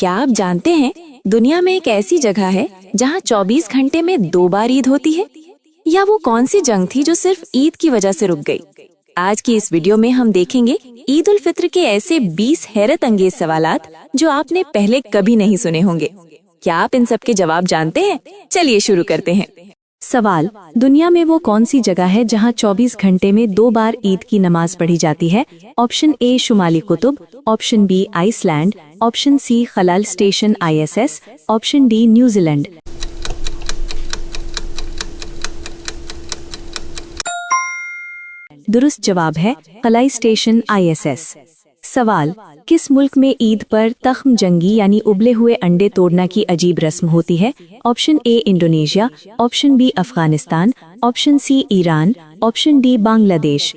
क्या आप जानते हैं दुनिया में एक ऐसी जगह है जहां 24 घंटे में 2 बार ईद होती है? या वो कौन सी जंग थी जो सिर्फ ईद की वजह से रुक गई? आज की इस वीडियो में हम देखेंगे ईद उल फित्र के ऐसे 20 हैरत अंगेज सवालात जो आपने पहले कभी नहीं सुने होंगे। क्या आप इन सब के जवाब जानते हैं? चलिए शुरू करते हैं। सवाल, दुनिया में वो कौन सी जगह है जहां 24 घंटे में 2 बार ईद की नमाज पढ़ी जाती है? ऑप्शन ए शुमाली कुतुब, option B Iceland, option C खलाल station ISS, option D New Zealand. दुरुस्त जवाब है खलाई स्टेशन ISS। सवाल, किस मुल्क में ईद पर तख्म जंगी यानी उबले हुए अंडे तोड़ना की अजीब रस्म होती है? Option A Indonesia, option B Afghanistan, option C Iran, option D Bangladesh.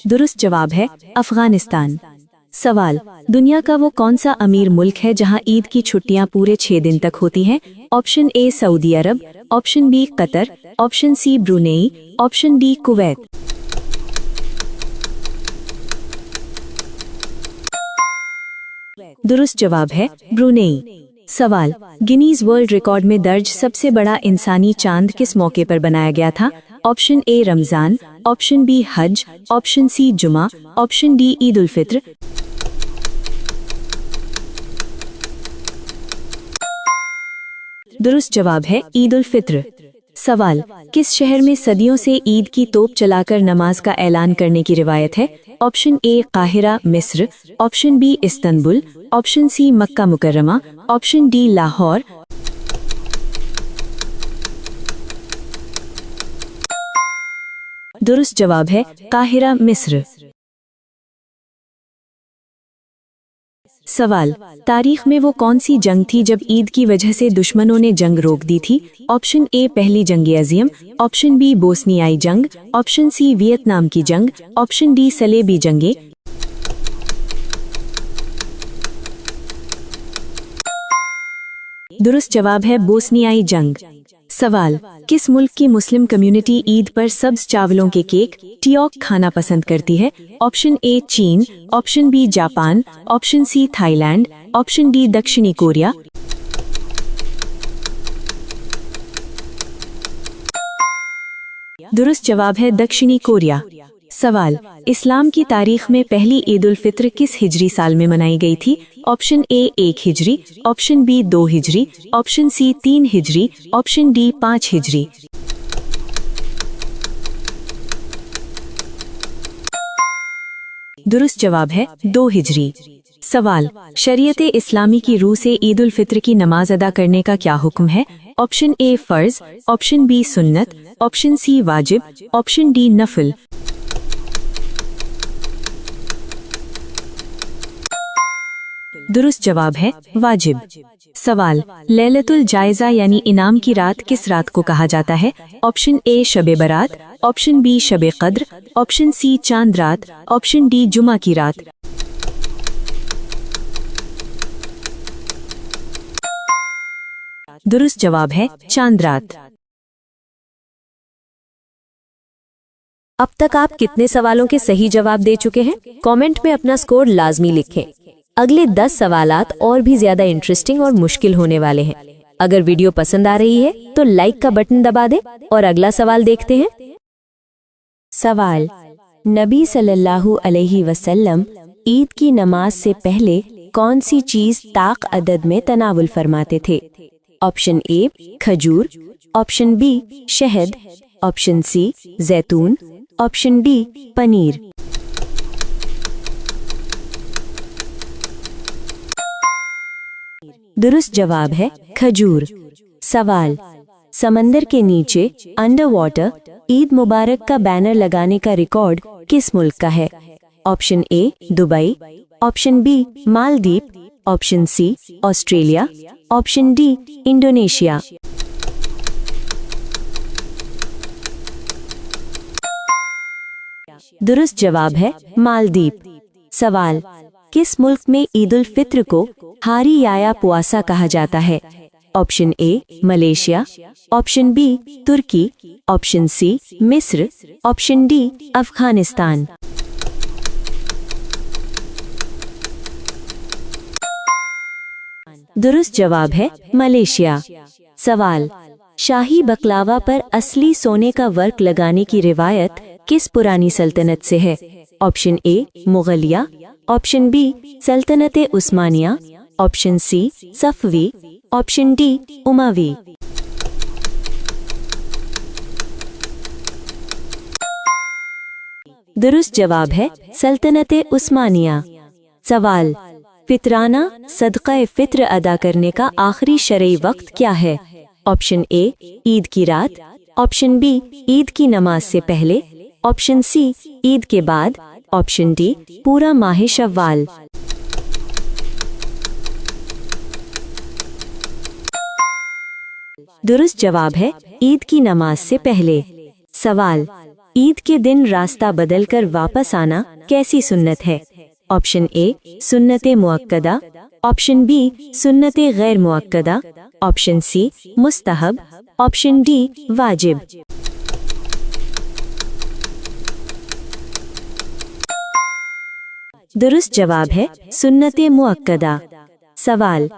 दुरुस्त जवाब है अफगानिस्तान। सवाल, दुनिया का वो कौन सा अमीर मुल्क है जहां ईद की छुट्टियां पूरे 6 दिन तक होती हैं? Option A Saudi Arab, option B Qatar, option C Brunei, option D Kuwait. दुरुस्त जवाब है ब्रुनेई। सवाल, गिनीज वर्ल्ड रिकॉर्ड में दर्ज सबसे बड़ा इंसानी चांद किस मौके पर बनाया गया था? Option A Ramzan, option B Hajj, option C Jumma, option D Eid ul Fitr. दुरुस्त जवाब है ईद उल फित्र। सवाल, किस शहर में सदियों से ईद की तोप चलाकर नमाज का ऐलान करने की रिवायत है? ऑप्शन ए काहिरा मिस्र, option B Istanbul, option C मक्का मुकर्रमा, ऑप्शन डी लाहौर। दुरुस्त जवाब है काहिरा मिस्र। सवाल, तारीख में वो कौन सी जंग थी जब ईद की वजह से दुश्मनों ने जंग रोक दी थी? ऑप्शन ए पहली जंग अज़ीम, ऑप्शन बी बोस्नियाई जंग, ऑप्शन सी वियतनाम की जंग, ऑप्शन डी सलेबी जंगे। दुरुस्त जवाब है बोस्नियाई जंग। सवाल, किस मुल्क की मुस्लिम कम्युनिटी ईद पर सब्ज चावलों के केक टियोक खाना पसंद करती है? ऑप्शन ए चीन, option B Japan, option C Thailand, option D दक्षिणी कोरिया। दुरुस्त जवाब है दक्षिणी कोरिया। सवाल, इस्लाम की तारीख में पहली ईद उल फित्र किस हिजरी साल में मनाई गई थी? ऑप्शन ए 1 हिजरी, ऑप्शन बी 2 हिजरी, ऑप्शन सी 3 हिजरी, ऑप्शन डी 5 हिजरी। दुरुस्त जवाब है 2 हिजरी। सवाल, शरीयत इस्लामी की रूह से ईद उल फित्र की नमाज अदा करने का क्या हुक्म है? ऑप्शन ए फर्ज, ऑप्शन बी सुन्नत, ऑप्शन सी वाजिब, ऑप्शन डी नफल। दुरुस्त जवाब है वाजिब। सवाल, लैलतुल जायजा यानी इनाम की रात किस रात को कहा जाता है? ऑप्शन ए शबे बरात, ऑप्शन बी शबे कद्र, ऑप्शन सी चांद रात, ऑप्शन डी जुमा की रात। दुरुस्त जवाब है चांद रात। अब तक आप कितने सवालों के सही जवाब दे चुके हैं? कमेंट में अपना स्कोर लाजमी लिखें। अगले 10 सवालात और भी ज्यादा इंटरेस्टिंग और मुश्किल होने वाले हैं। अगर वीडियो पसंद आ रही है तो लाइक का बटन दबा दें और अगला सवाल देखते हैं। सवाल, नबी सल्लल्लाहु अलैहि वसल्लम ईद की नमाज से पहले कौन सी चीज ताक अदद में तनावुल फरमाते थे? ऑप्शन ए खजूर, ऑप्शन बी शहद, ऑप्शन सी जैतून, ऑप्शन डी पनीर। दुरुस्त जवाब है खजूर। सवाल, समंदर के नीचे अंडर वाटर ईद मुबारक का बैनर लगाने का रिकॉर्ड किस मुल्क का है? Option A Dubai, option B Maldives, option C Australia, option D Indonesia. दुरुस्त जवाब है मालदीव। सवाल, किस मुल्क में ईद उल फित्र को हारी याया पुआसा कहा जाता है? Option A Malaysia, option B तुर्की, ऑप्शन सी मिस्र, ऑप्शन डी अफगानिस्तान। दुरुस्त जवाब है मलेशिया। सवाल, शाही बकलावा पर असली सोने का वर्क लगाने की रिवायत किस पुरानी सल्तनत से है? ऑप्शन ए मुगलिया, ऑप्शन बी सल्तनत उस्मानिया, ऑप्शन सी सफवी, ऑप्शन डी उमावी। दुरुस्त जवाब है सल्तनत उस्मानिया। सवाल, फितराना सदका फित्र अदा करने का आखिरी शरई वक्त क्या है? ऑप्शन ए ईद की रात, ऑप्शन बी ईद की नमाज से पहले, ऑप्शन सी ईद के बाद, ऑप्शन डी पूरा माह शव्वाल। दुरुस्त जवाब है ईद की नमाज से पहले। सवाल, ईद के दिन रास्ता बदलकर वापस आना कैसी सुन्नत है? ऑप्शन ए सुन्नत मुअक्कदा, ऑप्शन बी सुन्नत गैर मुअक्कदा, ऑप्शन सी मुस्तहब, ऑप्शन डी वाजिब। दुरुस्त जवाब है सुन्नत मुअक्कदा। सवाल,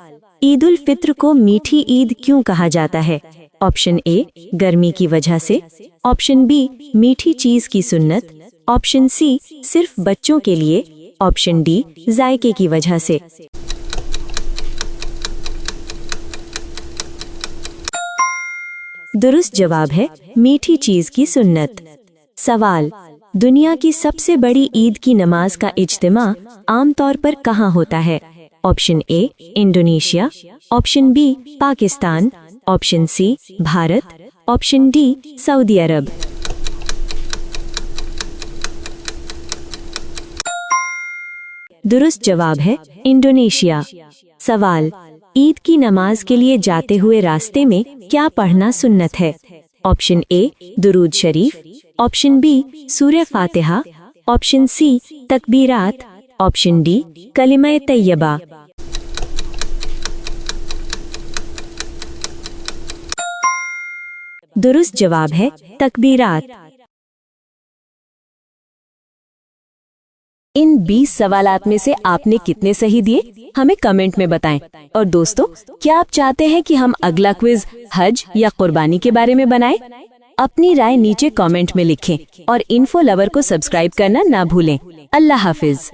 ईद उल फित्र को मीठी ईद क्यों कहा जाता है? ऑप्शन ए गर्मी की वजह से, ऑप्शन बी मीठी चीज की सुन्नत, ऑप्शन सी सिर्फ बच्चों के लिए, ऑप्शन डी जायके की वजह से। दुरुस्त जवाब है मीठी चीज की सुन्नत। सवाल, दुनिया की सबसे बड़ी ईद की नमाज का इज्तिमा आमतौर पर कहाँ होता है? Option A Indonesia, option B Pakistan, option C Bharat, option D सऊदी अरब। दुरुस्त जवाब है इंडोनेशिया। सवाल, ईद की नमाज के लिए जाते हुए रास्ते में क्या पढ़ना सुन्नत है? ऑप्शन ए दुरूद शरीफ, ऑप्शन बी सूरह फातिहा, ऑप्शन सी तकबीरात, ऑप्शन डी कलिमा तैयबा। दुरुस्त जवाब है तकबीरात। इन 20 सवालात में से आपने कितने सही दिए हमें कमेंट में बताएं। और दोस्तों, क्या आप चाहते हैं कि हम अगला क्विज हज या कुर्बानी के बारे में बनाएं? अपनी राय नीचे कमेंट में लिखें और इन्फो लवर को सब्सक्राइब करना ना भूलें। अल्लाह हाफिज।